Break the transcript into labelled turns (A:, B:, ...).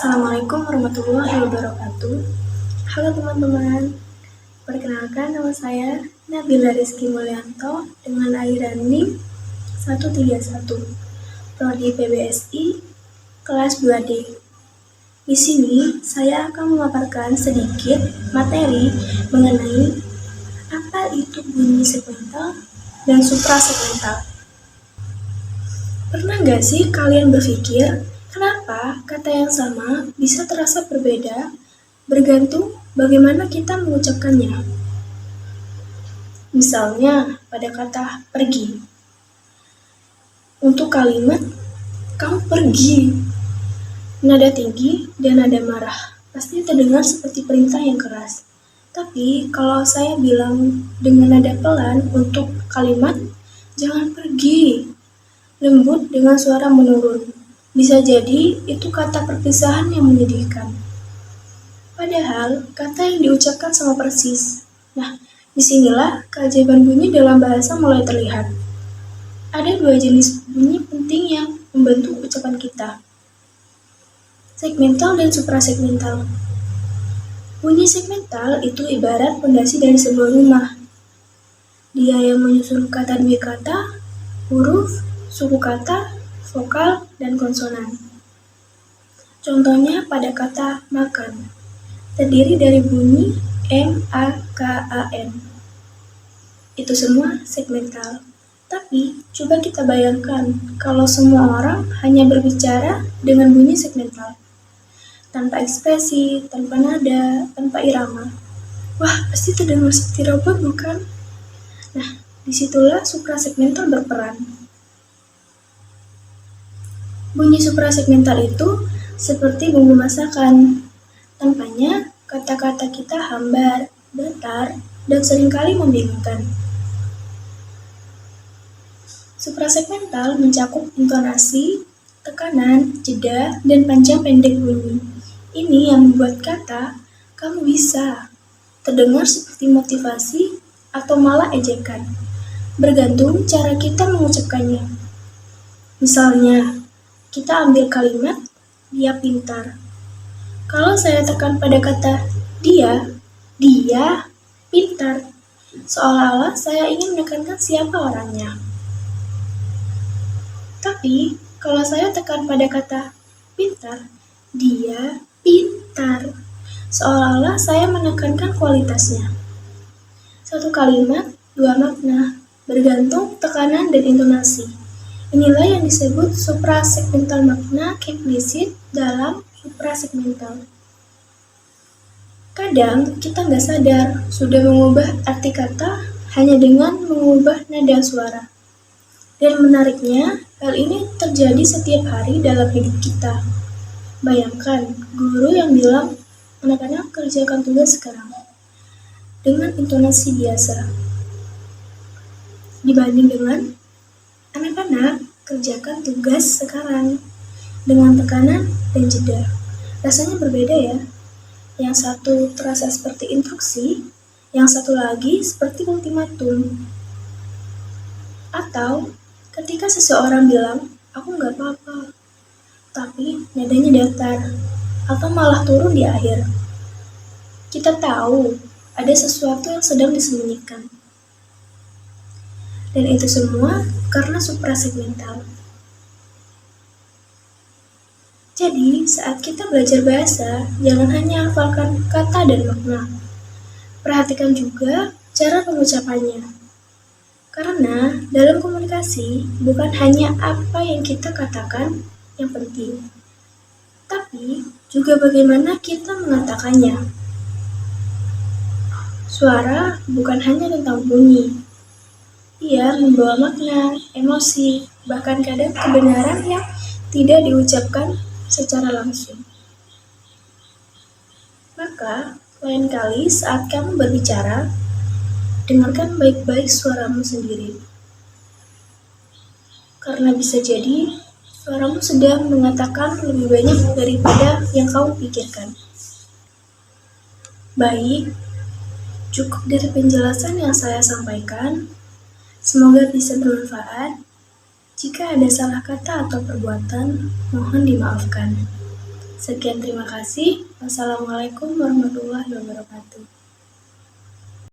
A: Assalamualaikum warahmatullahi wabarakatuh. Halo teman-teman, perkenalkan nama saya Nabila Rizky Mulyanto dengan airan NIM 131, Prodi PBSI, kelas 2D. Di sini saya akan memaparkan sedikit materi mengenai apa itu bunyi segmental dan suprasegmental. Pernah nggak sih kalian berpikir, kenapa kata yang sama bisa terasa berbeda bergantung bagaimana kita mengucapkannya? Misalnya pada kata pergi. Untuk kalimat, kamu pergi. Nada tinggi dan nada marah pasti terdengar seperti perintah yang keras. Tapi kalau saya bilang dengan nada pelan untuk kalimat, jangan pergi, lembut dengan suara menurun. Bisa jadi itu kata perpisahan yang menyedihkan. Padahal kata yang diucapkan sama persis. Nah, disinilah keajaiban bunyi dalam bahasa mulai terlihat. Ada dua jenis bunyi penting yang membentuk ucapan kita. Segmental dan suprasegmental. Bunyi segmental itu ibarat pondasi dari sebuah rumah. Dia yang menyusun kata demi kata, huruf, suku kata, vokal, dan konsonan. Contohnya pada kata makan, terdiri dari bunyi M-A-K-A-N. Itu semua segmental. Tapi coba kita bayangkan kalau semua orang hanya berbicara dengan bunyi segmental. Tanpa ekspresi, tanpa nada, tanpa irama. Wah, pasti terdengar seperti robot, bukan? Nah, disitulah suprasegmental berperan. Bunyi suprasegmental itu seperti bumbu masakan. Tanpanya, kata-kata kita hambar, datar, dan seringkali membingungkan. Suprasegmental mencakup intonasi, tekanan, jeda, dan panjang pendek bunyi. Ini yang membuat kata "kamu bisa" terdengar seperti motivasi atau malah ejekan, bergantung cara kita mengucapkannya. Misalnya, kita ambil kalimat "dia pintar". Kalau saya tekan pada kata dia pintar, seolah-olah saya ingin menekankan siapa orangnya. Tapi, kalau saya tekan pada kata pintar, dia pintar, seolah-olah saya menekankan kualitasnya. Satu kalimat, dua makna, bergantung tekanan dan intonasi. Inilah yang disebut suprasegmental, makna implisit dalam suprasegmental. Kadang kita nggak sadar sudah mengubah arti kata hanya dengan mengubah nada suara. Dan menariknya, hal ini terjadi setiap hari dalam hidup kita. Bayangkan guru yang bilang, anak-anak kerjakan tugas sekarang, dengan intonasi biasa. Dibanding dengan anak-anak kerjakan tugas sekarang dengan tekanan dan jeda. Rasanya berbeda ya. Yang satu terasa seperti instruksi, yang satu lagi seperti ultimatum. Atau ketika seseorang bilang, aku nggak apa-apa, tapi nadanya datar, atau malah turun di akhir. Kita tahu ada sesuatu yang sedang disembunyikan. Dan itu semua karena suprasegmental. Jadi, saat kita belajar bahasa, jangan hanya hafalkan kata dan makna. Perhatikan juga cara pengucapannya. Karena dalam komunikasi, bukan hanya apa yang kita katakan yang penting, tapi juga bagaimana kita mengatakannya. Suara bukan hanya tentang bunyi. Ia membawa makna, emosi, bahkan kadang kebenaran yang tidak diucapkan secara langsung. Maka, lain kali saat kamu berbicara, dengarkan baik-baik suaramu sendiri. Karena bisa jadi, suaramu sedang mengatakan lebih banyak daripada yang kamu pikirkan. Baik, cukup dari penjelasan yang saya sampaikan. Semoga bisa bermanfaat. Jika ada salah kata atau perbuatan, mohon dimaafkan. Sekian, terima kasih. Wassalamualaikum warahmatullahi wabarakatuh.